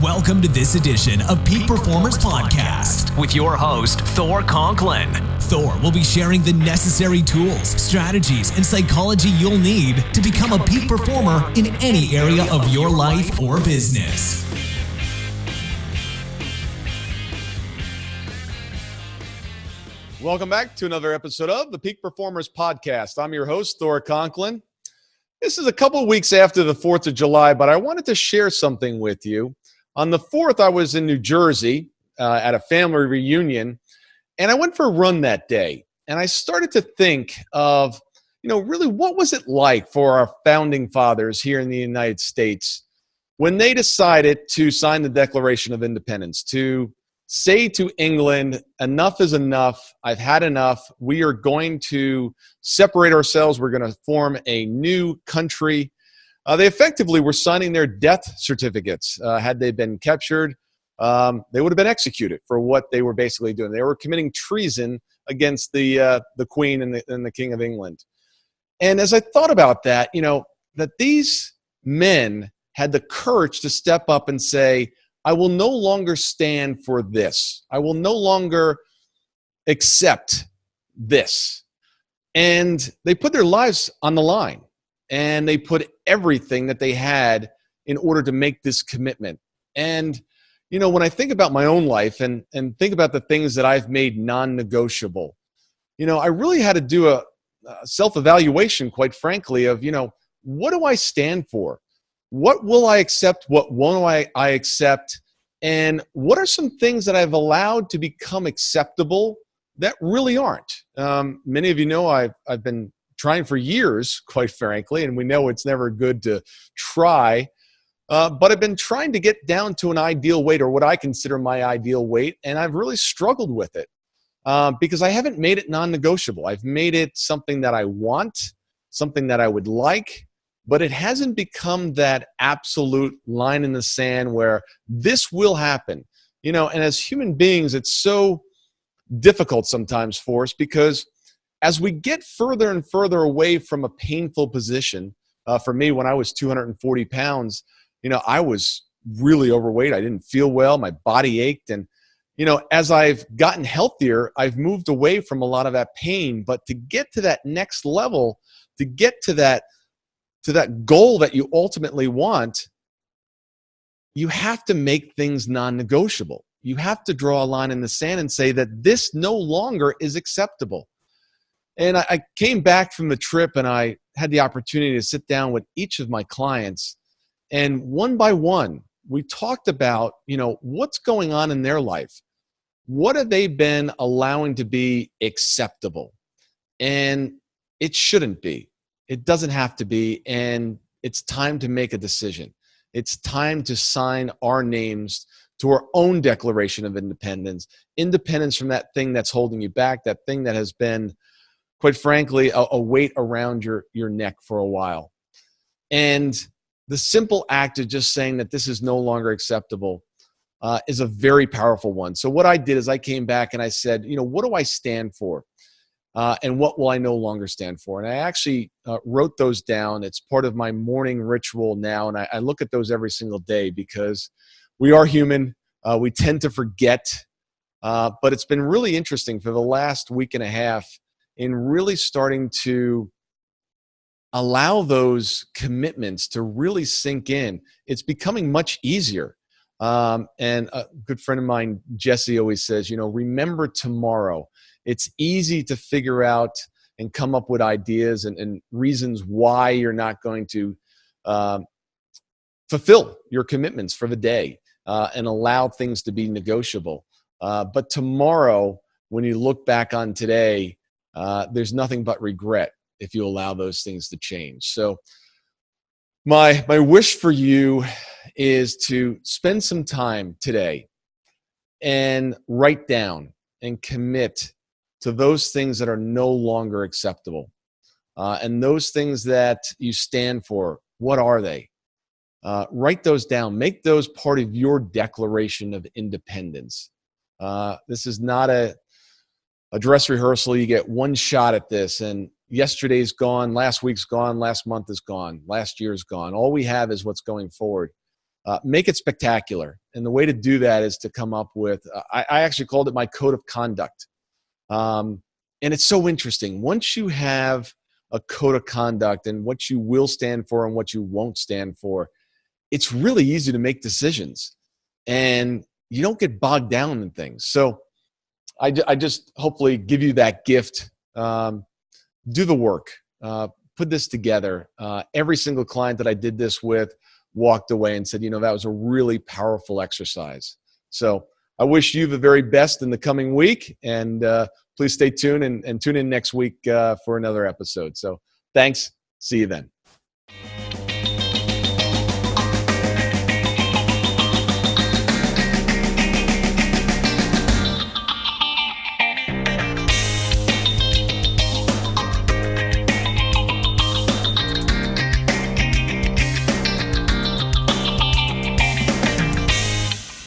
Welcome to this edition of Peak Performers Podcast with your host, Thor Conklin. Thor will be sharing the necessary tools, strategies, and psychology you'll need to become a peak performer in any area of your life or business. Welcome back to another episode of the Peak Performers Podcast. I'm your host, Thor Conklin. This is a couple of weeks after the 4th of July, but I wanted to share something with you. On the 4th, I was in New Jersey at a family reunion, and I went for a run that day. And I started to think of, really what was it like for our founding fathers here in the United States when they decided to sign the Declaration of Independence, to say to England, enough is enough, I've had enough, we are going to separate ourselves, we're going to form a new country. They effectively were signing their death certificates. Had they been captured, they would have been executed for what they were basically doing. They were committing treason against the Queen and the King of England. And as I thought about that, that these men had the courage to step up and say, I will no longer stand for this. I will no longer accept this. And they put their lives on the line. And they put everything that they had in order to make this commitment. And, when I think about my own life and think about the things that I've made non-negotiable, I really had to do a self-evaluation, quite frankly, of, what do I stand for? What will I accept? What won't I accept? And what are some things that I've allowed to become acceptable that really aren't? Many of you know I've been trying for years, quite frankly, and we know it's never good to try, but I've been trying to get down to an ideal weight, or what I consider my ideal weight, and I've really struggled with it because I haven't made it non-negotiable. I've made it something that I want, something that I would like, but it hasn't become that absolute line in the sand where this will happen. And as human beings, it's so difficult sometimes for us because as we get further and further away from a painful position, for me, when I was 240 pounds, I was really overweight. I didn't feel well. My body ached. And, as I've gotten healthier, I've moved away from a lot of that pain. But to get to that next level, to get to that goal that you ultimately want, you have to make things non-negotiable. You have to draw a line in the sand and say that this no longer is acceptable. And I came back from the trip and I had the opportunity to sit down with each of my clients. And one by one, we talked about, what's going on in their life. What have they been allowing to be acceptable? And it shouldn't be. It doesn't have to be. And it's time to make a decision. It's time to sign our names to our own Declaration of Independence. Independence from that thing that's holding you back, that thing that has been, quite frankly, a weight around your neck for a while. And the simple act of just saying that this is no longer acceptable is a very powerful one. So what I did is I came back and I said, what do I stand for? And what will I no longer stand for? And I actually wrote those down. It's part of my morning ritual now. And I look at those every single day because we are human. We tend to forget. But it's been really interesting for the last week and a half in really starting to allow those commitments to really sink in. It's becoming much easier. And a good friend of mine, Jesse, always says, remember tomorrow. It's easy to figure out and come up with ideas and reasons why you're not going to fulfill your commitments for the day and allow things to be negotiable. But tomorrow, when you look back on today, there's nothing but regret if you allow those things to change. So my wish for you is to spend some time today and write down and commit to those things that are no longer acceptable. And those things that you stand for, what are they? Write those down. Make those part of your Declaration of Independence. This is not a dress rehearsal. You get one shot at this, and yesterday's gone, last week's gone, last month is gone, last year's gone. All we have is what's going forward. make it spectacular. And the way to do that is to come up with, I actually called it my code of conduct. And it's so interesting. Once you have a code of conduct and what you will stand for and what you won't stand for, it's really easy to make decisions. And you don't get bogged down in things. So I just hopefully give you that gift. Do the work. Put this together. Every single client that I did this with walked away and said, that was a really powerful exercise. So I wish you the very best in the coming week. And please stay tuned and tune in next week for another episode. So thanks. See you then.